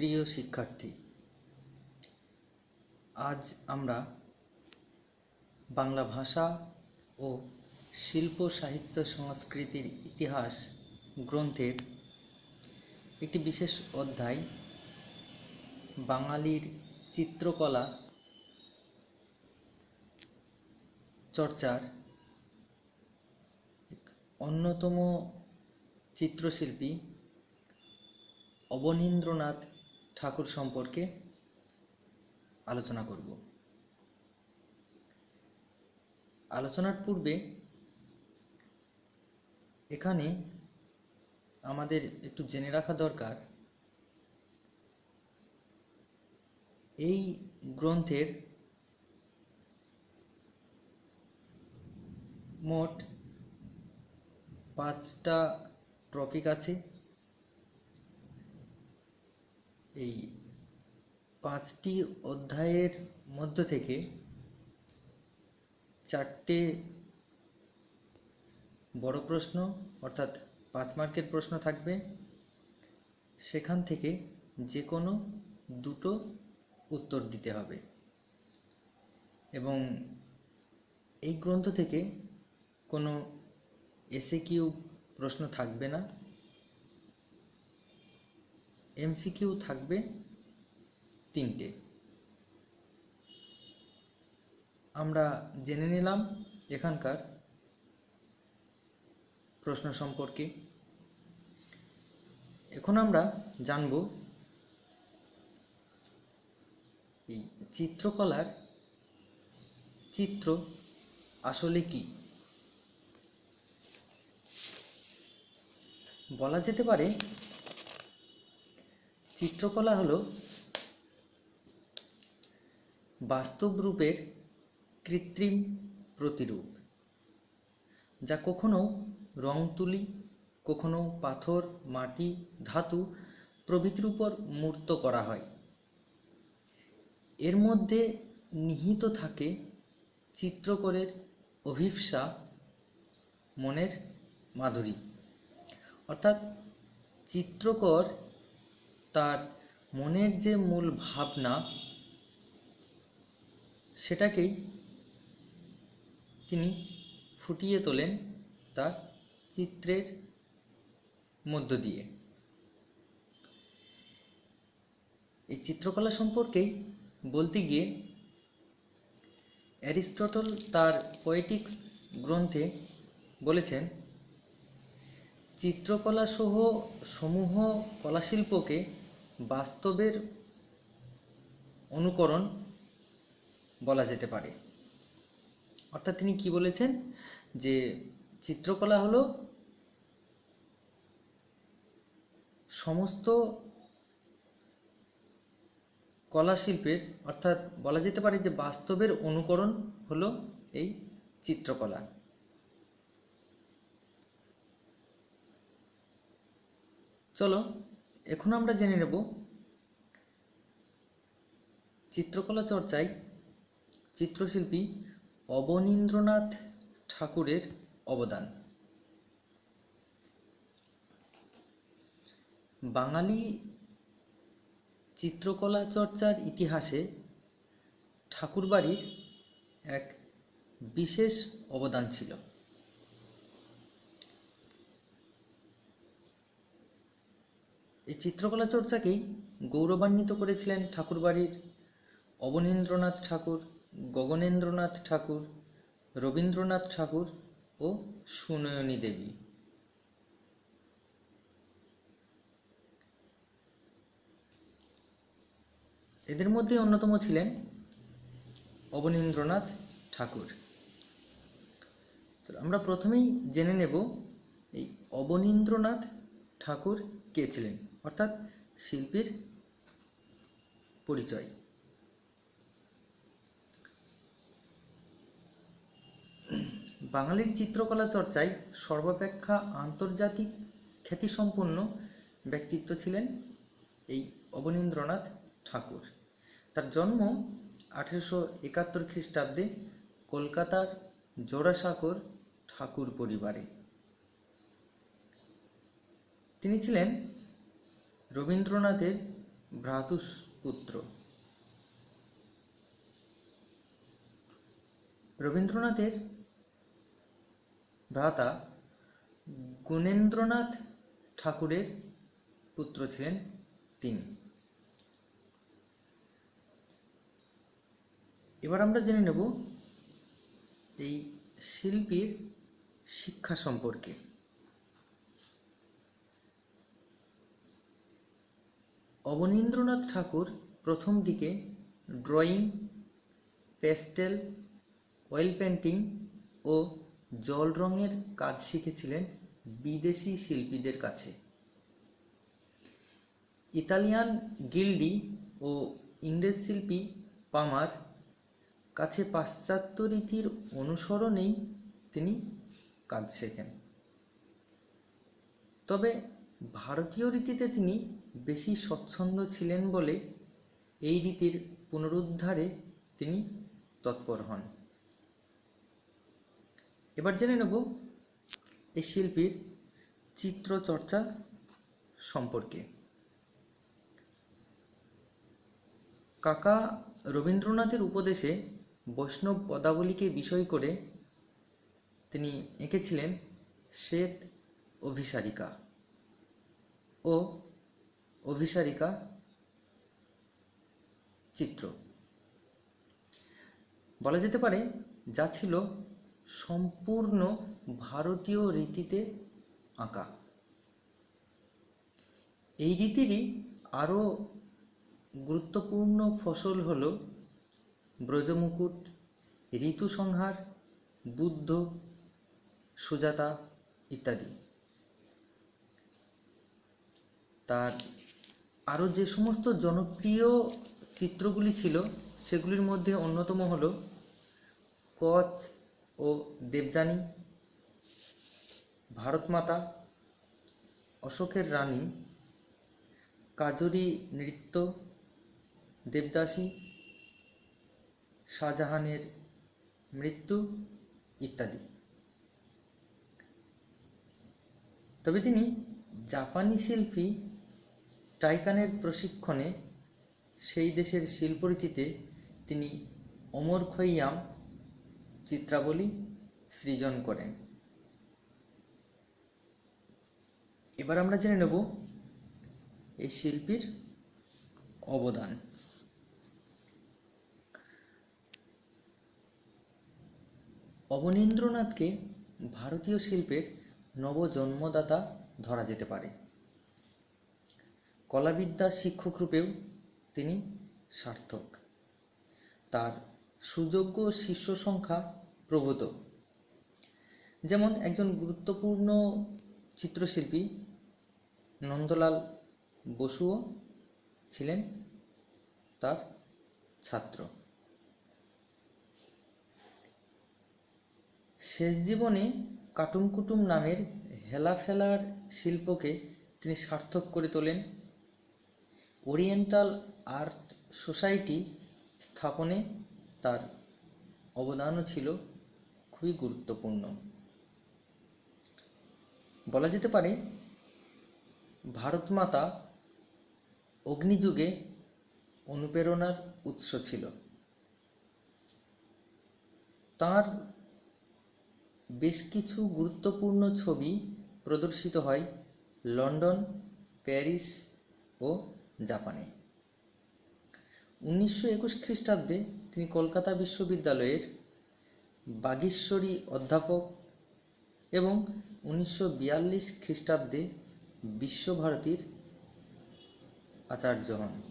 প্রিয় শিক্ষার্থী, আজ আমরা বাংলা ভাষা ও শিল্প সাহিত্য সংস্কৃতির ইতিহাস গ্রন্থের একটি বিশেষ অধ্যায় বাঙালির চিত্রকলা চর্চার অন্যতম চিত্রশিল্পী অবনীন্দ্রনাথ ঠাকুর সম্পর্কে আলোচনা করব। আলোচনার পূর্বে এখানে আমাদের একটু জেনে রাখা দরকার, এই গ্রন্থের মোট 5টা টপিক আছে। এই 5টি অধ্যায়ের মধ্য থেকে 4টে বড় প্রশ্ন অর্থাৎ 5 মার্কের প্রশ্ন থাকবে, সেখান থেকে যে কোনো 2টো উত্তর দিতে হবে এবং এই গ্রন্থ থেকে কোনো এসএকিউ প্রশ্ন থাকবে না, এমসিকিউ থাকবে 3টে। আমরা জেনে নিলাম এখানকার প্রশ্ন সম্পর্কে। এখন আমরা জানব এই চিত্রকলার চিত্র আসলে কি। বলা যেতে পারে চিত্রকলা হলো বাস্তব রূপের কৃত্রিম প্রতিরূপ, যা কখনো রং তুলি, কখনো পাথর, মাটি, ধাতু প্রভৃতির উপর মূর্ত করা হয়। এর মধ্যে নিহিত থাকে চিত্রকরের অভিপ্সা, মনের মাধুরী। অর্থাৎ চিত্রকর তার মনের যে মূল ভাবনা, সেটাকেই তিনি ফুটিয়ে তোলেন তার চিত্রের মধ্য দিয়ে। এই চিত্রকলা সম্পর্কেই বলতে গিয়ে অ্যারিস্টটল তার পোয়েটিক্স গ্রন্থে বলেছেন, চিত্রকলা সহ সমূহ কলাশিল্পকে বাস্তবের অনুকরণ বলা যেতে পারে। অর্থাৎ তিনি কি বলেছেন, যে চিত্রকলা হলো সমস্ত কলাশিল্পের, অর্থাৎ বলা যেতে পারে যে বাস্তবের অনুকরণ হলো এই চিত্রকলা। চলো এখন আমরা জেনে নেব চিত্রকলা চর্চায় চিত্রশিল্পী অবনীন্দ্রনাথ ঠাকুরের অবদান। বাঙালি চিত্রকলা চর্চার ইতিহাসে ঠাকুরবাড়ির এক বিশেষ অবদান ছিল। এই চিত্রকলা চর্চাকেই গৌরবান্বিত করেছিলেন ঠাকুরবাড়ির অবনীন্দ্রনাথ ঠাকুর, গগনেন্দ্রনাথ ঠাকুর, রবীন্দ্রনাথ ঠাকুর ও সুনয়নী দেবী। এদের মধ্যে অন্যতম ছিলেন অবনীন্দ্রনাথ ঠাকুর। আমরা প্রথমেই জেনে নেব এই অবনীন্দ্রনাথ ঠাকুর কে ছিলেন, অর্থাৎ শিল্পীর পরিচয়। বাঙালির চিত্রকলা চর্চায় সর্বাপেক্ষা আন্তর্জাতিক খ্যাতিসম্পন্ন ব্যক্তিত্ব ছিলেন এই অবনীন্দ্রনাথ ঠাকুর। তার জন্ম 1871 খ্রিস্টাব্দে কলকাতার জোড়াসাঁকোর ঠাকুর পরিবারে। তিনি ছিলেন রবীন্দ্রনাথের ভ্রাতুষ্পুত্র। রবীন্দ্রনাথের ভ্রাতা গুণেন্দ্রনাথ ঠাকুরের পুত্র ছিলেন তিনি। এবার আমরা জেনে নেব এই শিল্পীর শিক্ষা সম্পর্কে। অবনীন্দ্রনাথ ঠাকুর প্রথম দিকে ড্রয়িং, প্যাস্টেল, অয়েল পেন্টিং ও জল রঙের কাজ শিখেছিলেন বিদেশি শিল্পীদের কাছে। ইতালিয়ান গিল্ডি ও ইংরেজ শিল্পী পামার কাছে পাশ্চাত্য রীতির অনুসরণেই তিনি কাজ শেখেন। তবে ভারতীয় রীতিতে তিনি বেশি স্বচ্ছন্দ ছিলেন বলে এই রীতির পুনরুদ্ধারে তিনি তৎপর হন। এবার জেনে নেব এই শিল্পীর চিত্রচর্চা সম্পর্কে। কাকা রবীন্দ্রনাথের উপদেশে বৈষ্ণব পদাবলীকে বিষয় করে তিনি এঁকেছিলেন শ্বেত অভিসারিকা ও অভিসারিকা চিত্র। বলা যেতে পারে যা ছিল সম্পূর্ণ ভারতীয় রীতিতে আঁকা। এই রীতিরই আরও গুরুত্বপূর্ণ ফসল হল ব্রজমুকুট, ঋতুসংহার, বুদ্ধ, সুজাতা ইত্যাদি। তার আরও যে সমস্ত জনপ্রিয় চিত্রগুলি ছিল সেগুলির মধ্যে অন্যতম হল কচ ও দেবযানী, ভারতমাতা, অশোকের রানী, কাজরি নৃত্য, দেবদাসী, শাহজাহানের মৃত্যু ইত্যাদি। তবে তিনি জাপানি শিল্পী টাইকানের প্রশিক্ষণে সেই দেশের শিল্পরীতিতে তিনি অমর খৈয়াম চিত্রাবলী সৃজন করেন। এবার আমরা জেনে নেব এই শিল্পীর অবদান। অবনীন্দ্রনাথকে ভারতীয় শিল্পের নবজন্মদাতা ধরা যেতে পারে। কলাবিদ্যার শিক্ষক রূপেও তিনি সার্থক। তার সুযোগ্য শিষ্য সংখ্যা প্রভূত। যেমন একজন গুরুত্বপূর্ণ চিত্রশিল্পী নন্দলাল বসুও ছিলেন তার ছাত্র। শেষ জীবনে কাটুম কুটুম নামের হেলাফেলার শিল্পকে তিনি সার্থক করে তোলেন। ওরিয়েন্টাল আর্ট সোসাইটি স্থাপনে তার অবদানও ছিল খুবই গুরুত্বপূর্ণ। বলা যেতে পারে ভারতমাতা অগ্নিযুগে অনুপ্রেরণার উৎস ছিল। তার বেশ কিছু গুরুত্বপূর্ণ ছবি প্রদর্শিত হয় লন্ডন, প্যারিস ও জাপানে। 1921 খ্রিস্টাব্দে তিনি কলকাতা বিশ্ববিদ্যালয়ের বাগীশ্বরী অধ্যাপক এবং 1942 খ্রিস্টাব্দে বিশ্বভারতীর আচার্য হন।